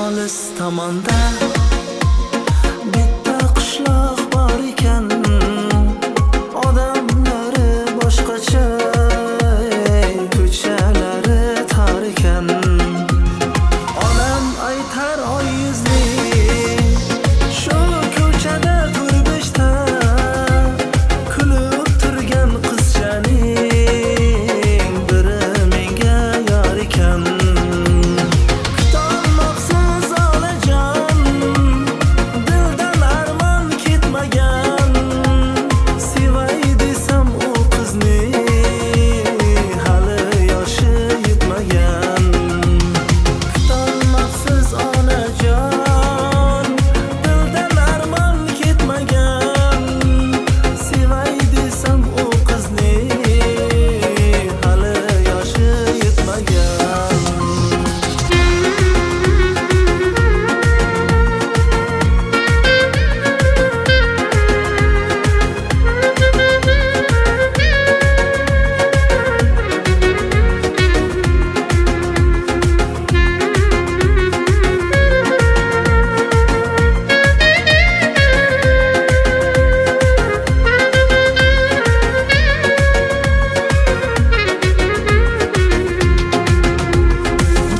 olis tomonda bitta qishloq bor ekan, odamlari boshqacha, ko'chalari tor ekan. Onam aytar oy yuzli shu ko'chada turbishda kulib turgan qizchaning biri menga yor ekan. Kutolmoqsiz onajon, dildan armon ketmagan, sevay desam u qizni hali yoshi yetmagan. Kutolmoqsiz onajon, dildan armon ketmagan, sevay desam u qizni hali yoshi yetmagan.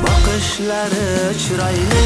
Bakışları chiroyli,